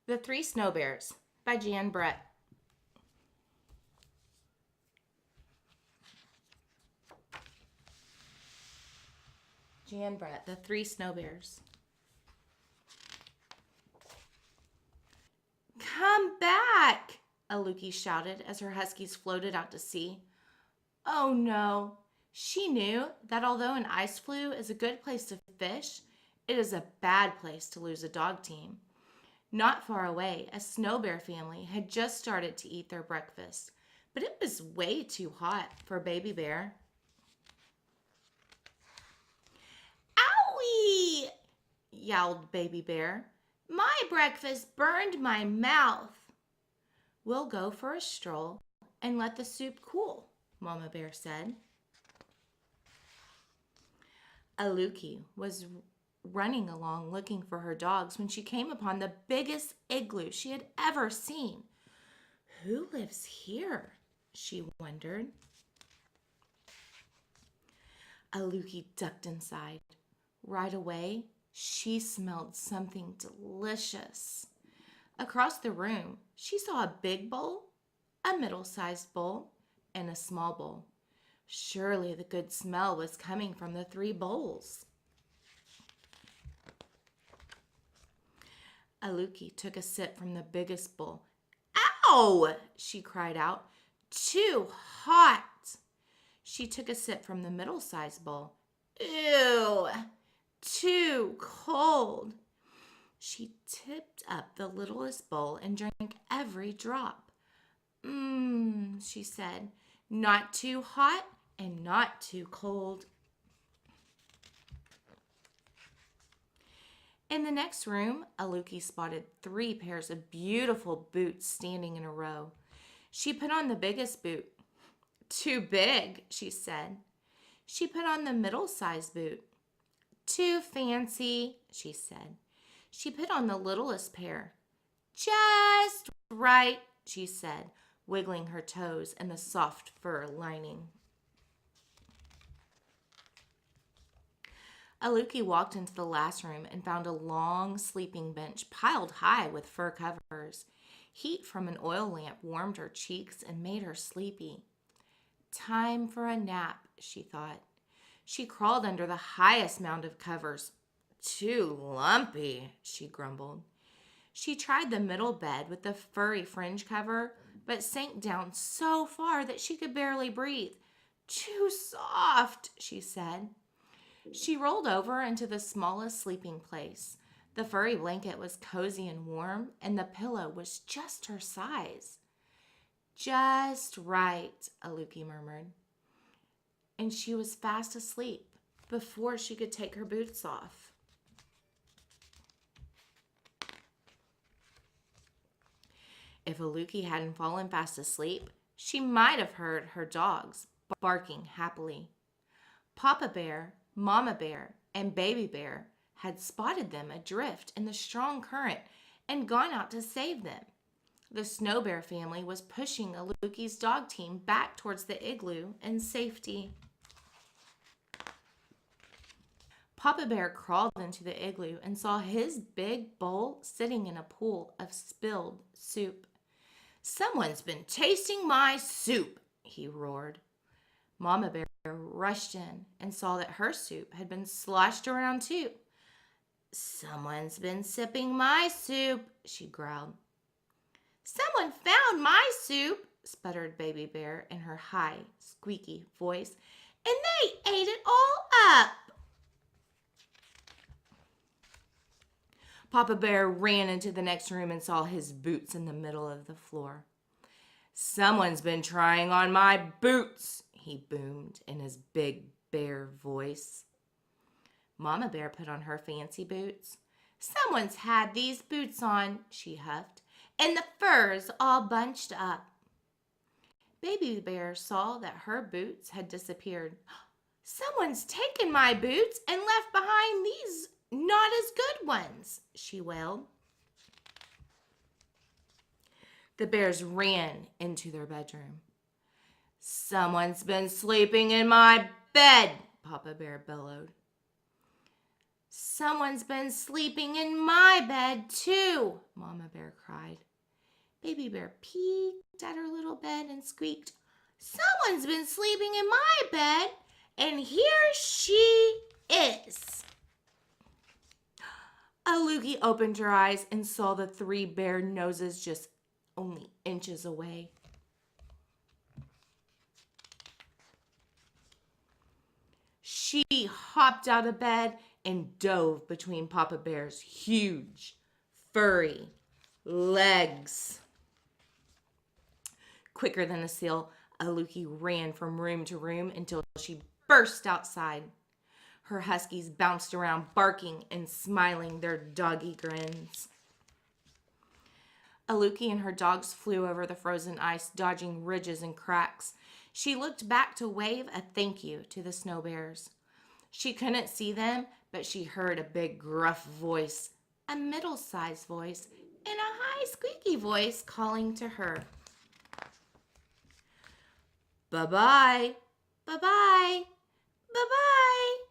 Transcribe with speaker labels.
Speaker 1: The Three Snow Bears by Jan Brett. Jan Brett, The Three Snow Bears. Come back, Aluki shouted as her huskies floated out to sea. Oh no. She knew that although an ice flue is a good place to fish, it is a bad place to lose a dog team. Not far away, a snow bear family had just started to eat their breakfast, but it was way too hot for Baby Bear. Owie! Yowled Baby Bear. My breakfast burned my mouth. We'll go for a stroll and let the soup cool, Mama Bear said. Aluki was running along looking for her dogs when she came upon the biggest igloo she had ever seen. Who lives here? She wondered. Aluki ducked inside. Right away, she smelled something delicious. Across the room, she saw a big bowl, a middle-sized bowl, and a small bowl. Surely the good smell was coming from the three bowls. Aluki took a sip from the biggest bowl. Ow! She cried out. Too hot! She took a sip from the middle-sized bowl. Ew! Too cold! She tipped up the littlest bowl and drank every drop. She said, not too hot and not too cold. In the next room, Aluki spotted 3 pairs of beautiful boots standing in a row. She put on the biggest boot. Too big, she said. She put on the middle-sized boot. Too fancy, she said. She put on the littlest pair. Just right, she said, wiggling her toes in the soft fur lining. Aluki walked into the last room and found a long sleeping bench piled high with fur covers. Heat from an oil lamp warmed her cheeks and made her sleepy. Time for a nap, she thought. She crawled under the highest mound of covers. Too lumpy, she grumbled. She tried the middle bed with the furry fringe cover, but sank down so far that she could barely breathe. Too soft, she said. She rolled over into the smallest sleeping place. The furry blanket was cozy and warm, and the pillow was just her size. Just right, Aluki murmured. And she was fast asleep before she could take her boots off. If Aluki hadn't fallen fast asleep, she might have heard her dogs barking happily. Papa Bear, Mama Bear, and Baby Bear had spotted them adrift in the strong current and gone out to save them. The Snow Bear family was pushing Aluki's dog team back towards the igloo in safety. Papa Bear crawled into the igloo and saw his big bowl sitting in a pool of spilled soup. Someone's been tasting my soup, he roared. Mama Bear rushed in and saw that her soup had been sloshed around too. Someone's been sipping my soup, she growled. Someone found my soup, sputtered Baby Bear in her high, squeaky voice, and they ate it all up. Papa Bear ran into the next room and saw his boots in the middle of the floor. Someone's been trying on my boots, he boomed in his big bear voice. Mama Bear put on her fancy boots. Someone's had these boots on, she huffed, and the fur's all bunched up. Baby Bear saw that her boots had disappeared. Someone's taken my boots and left behind these not as good ones, she wailed. The bears ran into their bedroom. Someone's been sleeping in my bed, Papa Bear bellowed. Someone's been sleeping in my bed, too, Mama Bear cried. Baby Bear peeked at her little bed and squeaked, Someone's been sleeping in my bed, and here she is. Aluki opened her eyes and saw the three bare noses just only inches away. She hopped out of bed and dove between Papa Bear's huge, furry legs. Quicker than a seal, Aluki ran from room to room until she burst outside. Her huskies bounced around, barking and smiling their doggy grins. Aluki and her dogs flew over the frozen ice, dodging ridges and cracks. She looked back to wave a thank you to the snow bears. She couldn't see them, but she heard a big gruff voice, a middle-sized voice, and a high squeaky voice calling to her. Bye-bye, bye-bye, bye-bye.